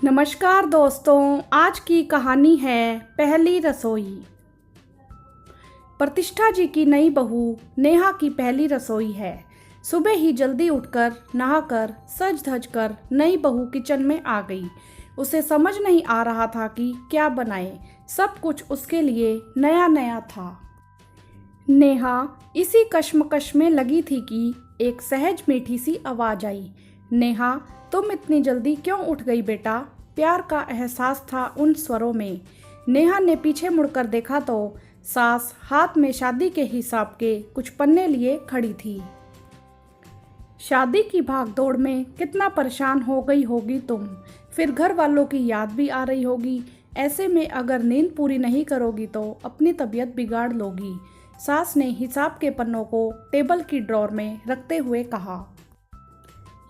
नमस्कार दोस्तों, आज की कहानी है पहली रसोई। प्रतिष्ठा जी की नई बहू नेहा की पहली रसोई है। सुबह ही जल्दी उठकर नहाकर सज धज कर नई बहू किचन में आ गई। उसे समझ नहीं आ रहा था कि क्या बनाए। सब कुछ उसके लिए नया नया था। नेहा इसी कश्मकश में लगी थी कि एक सहज मीठी सी आवाज आई। नेहा, तुम इतनी जल्दी क्यों उठ गई बेटा? प्यार का एहसास था उन स्वरों में। नेहा ने पीछे मुड़कर देखा तो सास हाथ में शादी के हिसाब के कुछ पन्ने लिए खड़ी थी। शादी की भागदौड़ में कितना परेशान हो गई होगी तुम। फिर घर वालों की याद भी आ रही होगी। ऐसे में अगर नींद पूरी नहीं करोगी तो अपनी तबीयत बिगाड़ लोगी। सास ने हिसाब के पन्नों को टेबल की ड्रॉर में रखते हुए कहा।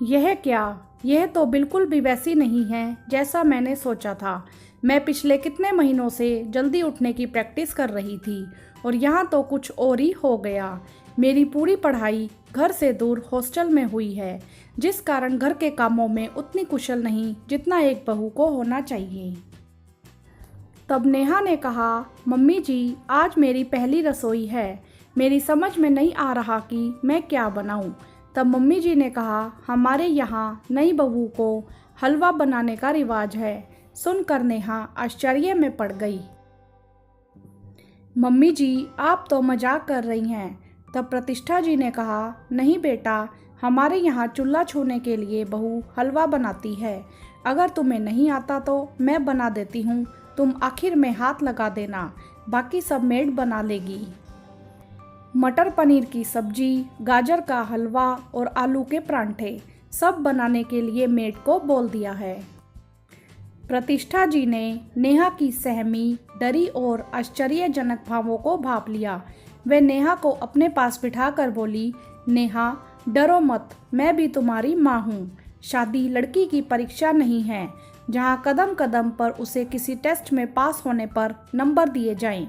यह क्या? यह तो बिल्कुल भी वैसी नहीं है जैसा मैंने सोचा था। मैं पिछले कितने महीनों से जल्दी उठने की प्रैक्टिस कर रही थी और यहाँ तो कुछ और ही हो गया। मेरी पूरी पढ़ाई घर से दूर हॉस्टल में हुई है, जिस कारण घर के कामों में उतनी कुशल नहीं जितना एक बहू को होना चाहिए। तब नेहा ने कहा, मम्मी जी, आज मेरी पहली रसोई है। मेरी समझ में नहीं आ रहा कि मैं क्या बनाऊं। तब मम्मी जी ने कहा, हमारे यहाँ नई बहू को हलवा बनाने का रिवाज है। सुनकर नेहा आश्चर्य में पड़ गई। मम्मी जी, आप तो मजाक कर रही हैं। तब प्रतिष्ठा जी ने कहा, नहीं बेटा, हमारे यहाँ चूल्हा छूने के लिए बहू हलवा बनाती है। अगर तुम्हें नहीं आता तो मैं बना देती हूँ, तुम आखिर में हाथ लगा देना, बाकी सब मेड बना लेगी। मटर पनीर की सब्जी, गाजर का हलवा और आलू के परांठे सब बनाने के लिए मेड को बोल दिया है। प्रतिष्ठा जी ने नेहा की सहमी, डरी और आश्चर्यजनक भावों को भाप लिया। वे नेहा को अपने पास बिठाकर बोली, नेहा, डरो मत, मैं भी तुम्हारी माँ हूँ। शादी लड़की की परीक्षा नहीं है जहाँ कदम कदम पर उसे किसी टेस्ट में पास होने पर नंबर दिए जाएं।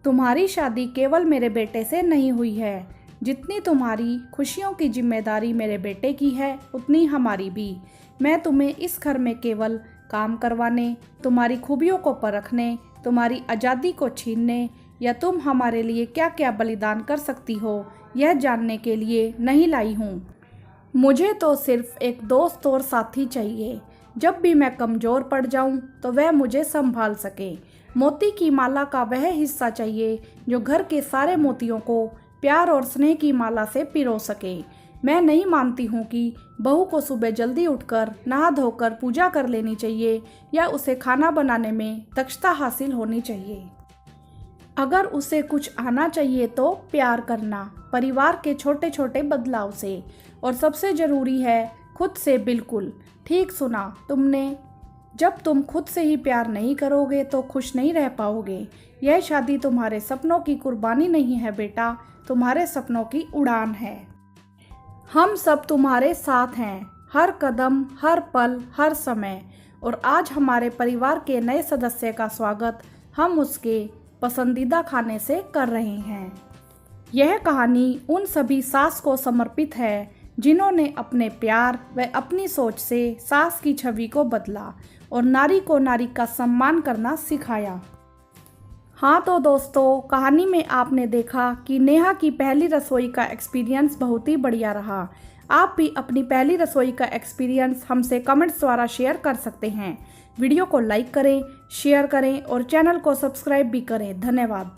तुम्हारी शादी केवल मेरे बेटे से नहीं हुई है। जितनी तुम्हारी खुशियों की जिम्मेदारी मेरे बेटे की है, उतनी हमारी भी। मैं तुम्हें इस घर में केवल काम करवाने, तुम्हारी खूबियों को परखने, तुम्हारी आज़ादी को छीनने या तुम हमारे लिए क्या क्या बलिदान कर सकती हो, यह जानने के लिए नहीं लाई हूँ। मुझे तो सिर्फ एक दोस्त और साथी चाहिए। जब भी मैं कमज़ोर पड़ जाऊं तो वह मुझे संभाल सके। मोती की माला का वह हिस्सा चाहिए जो घर के सारे मोतियों को प्यार और स्नेह की माला से पिरो सके। मैं नहीं मानती हूँ कि बहू को सुबह जल्दी उठकर नहा धोकर पूजा कर लेनी चाहिए या उसे खाना बनाने में दक्षता हासिल होनी चाहिए। अगर उसे कुछ आना चाहिए तो प्यार करना, परिवार के छोटे छोटे बदलाव से, और सबसे ज़रूरी है खुद से। बिल्कुल ठीक सुना तुमने। जब तुम खुद से ही प्यार नहीं करोगे तो खुश नहीं रह पाओगे। यह शादी तुम्हारे सपनों की कुर्बानी नहीं है बेटा, तुम्हारे सपनों की उड़ान है। हम सब तुम्हारे साथ हैं, हर कदम, हर पल, हर समय। और आज हमारे परिवार के नए सदस्य का स्वागत हम उसके पसंदीदा खाने से कर रहे हैं। यह कहानी उन सभी सास को समर्पित है जिन्होंने अपने प्यार व अपनी सोच से सास की छवि को बदला और नारी को नारी का सम्मान करना सिखाया। हाँ तो दोस्तों, कहानी में आपने देखा कि नेहा की पहली रसोई का एक्सपीरियंस बहुत ही बढ़िया रहा। आप भी अपनी पहली रसोई का एक्सपीरियंस हमसे कमेंट्स द्वारा शेयर कर सकते हैं। वीडियो को लाइक करें, शेयर करें और चैनल को सब्सक्राइब भी करें। धन्यवाद।